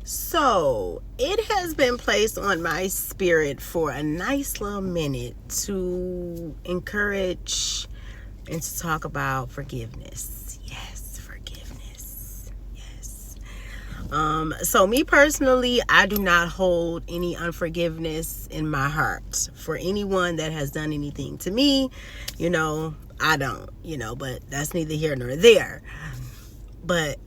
So, it has been placed on my spirit for a nice little minute to encourage and to talk about forgiveness. Yes, forgiveness. Yes. So me personally, I do not hold any unforgiveness in my heart for anyone that has done anything to me. I don't, but that's neither here nor there. But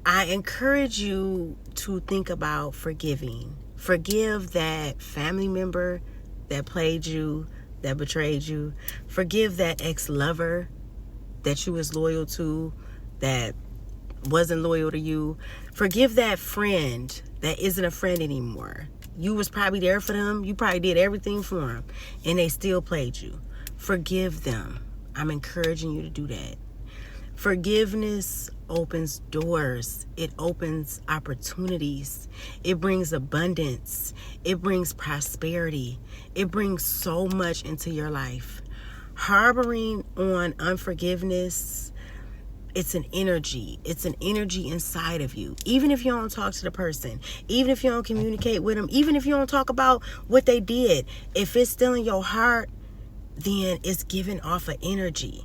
I encourage you to think about forgiving. Forgive that family member that played you, that betrayed you. Forgive that ex-lover that you was loyal to, that wasn't loyal to you. Forgive that friend that isn't a friend anymore. You was probably there for them. You probably did everything for them, and they still played you. Forgive them. I'm encouraging you to do that. Forgiveness opens doors. It opens opportunities. It brings abundance. It brings prosperity. It brings so much into your life. Harboring on unforgiveness, it's an energy. It's an energy inside of you. Even if you don't talk to the person, even if you don't communicate with them, even if you don't talk about what they did, if it's still in your heart, then it's giving off an energy.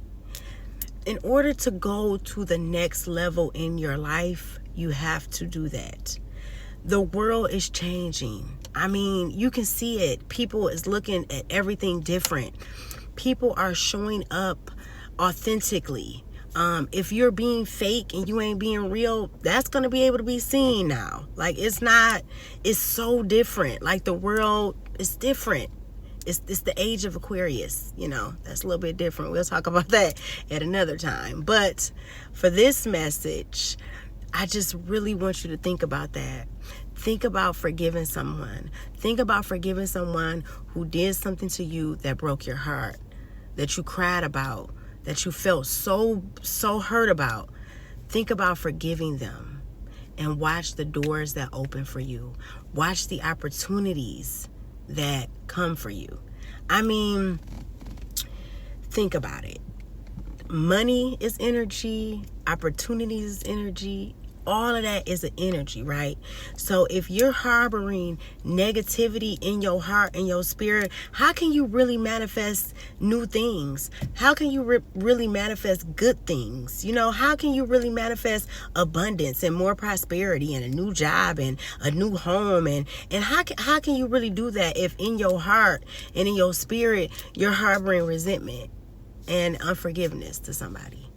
In order to go to the next level in your life, you have to do that. The world is changing. I mean, you can see it. People is looking at everything different. People are showing up authentically. If you're being fake and you ain't being real, that's going to be able to be seen now. Like, it's so different. Like, the world is different. It's the age of Aquarius, that's a little bit different. We'll talk about that at another time. But for this message, I just really want you to think about that. Think about forgiving someone. Think about forgiving someone who did something to you that broke your heart, that you cried about, that you felt so hurt about. Think about forgiving them and watch the doors that open for you. Watch the opportunities that come for you. I mean, think about it. Money is energy. Opportunities is energy. All of that is an energy, right? So if you're harboring negativity in your heart and your spirit, how can you really manifest new things? How can you really manifest good things? How can you really manifest abundance and more prosperity and a new job and a new home? And how can you really do that if in your heart and in your spirit, you're harboring resentment and unforgiveness to somebody?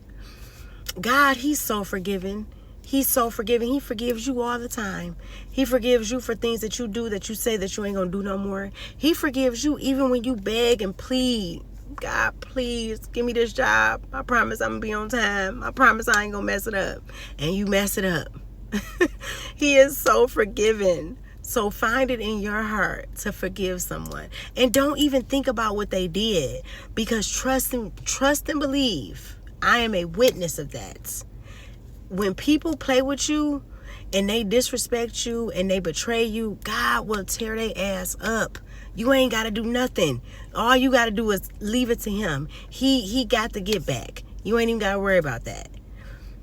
God, He's so forgiving. He's so forgiving. He forgives you all the time. He forgives you for things that you do that you say that you ain't gonna do no more. He forgives you even when you beg and plead. God, please give me this job. I promise I'm gonna be on time. I promise I ain't gonna mess it up. And you mess it up. He is so forgiving. So find it in your heart to forgive someone. And don't even think about what they did, because trust and believe. I am a witness of that. When people play with you and they disrespect you and they betray you, God will tear their ass up. You ain't got to do nothing. All you got to do is leave it to Him. He got to get back. You ain't even got to worry about that.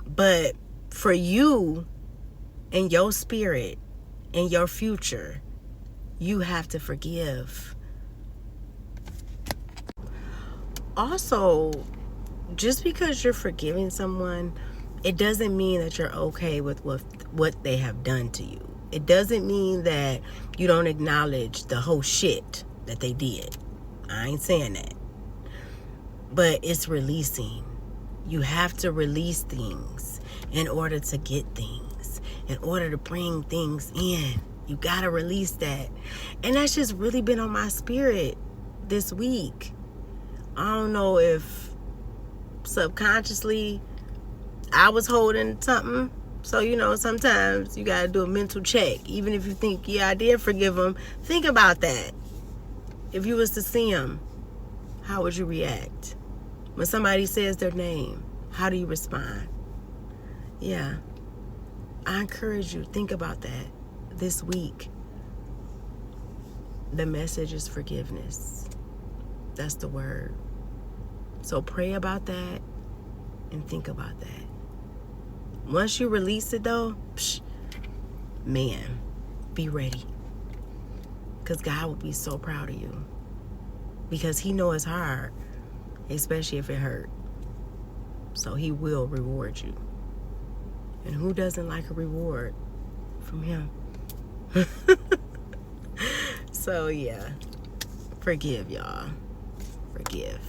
But for you and your spirit and your future, you have to forgive. Also, just because you're forgiving someone, it doesn't mean that you're okay with what they have done to you. It doesn't mean that you don't acknowledge the whole shit that they did. I ain't saying that. But it's releasing. You have to release things in order to get things, in order to bring things in. You gotta release that. And that's just really been on my spirit this week. I don't know if subconsciously I was holding something. So, sometimes you got to do a mental check. Even if you think, yeah, I did forgive them, think about that. If you was to see them, how would you react? When somebody says their name, how do you respond? Yeah. I encourage you, think about that this week. The message is forgiveness. That's the word. So pray about that and think about that. Once you release it though, man, Be ready. Because God will be so proud of you. Because he knows it's hard, especially if it hurt. So he will reward you. And who doesn't like a reward from him? So yeah, forgive, y'all. Forgive.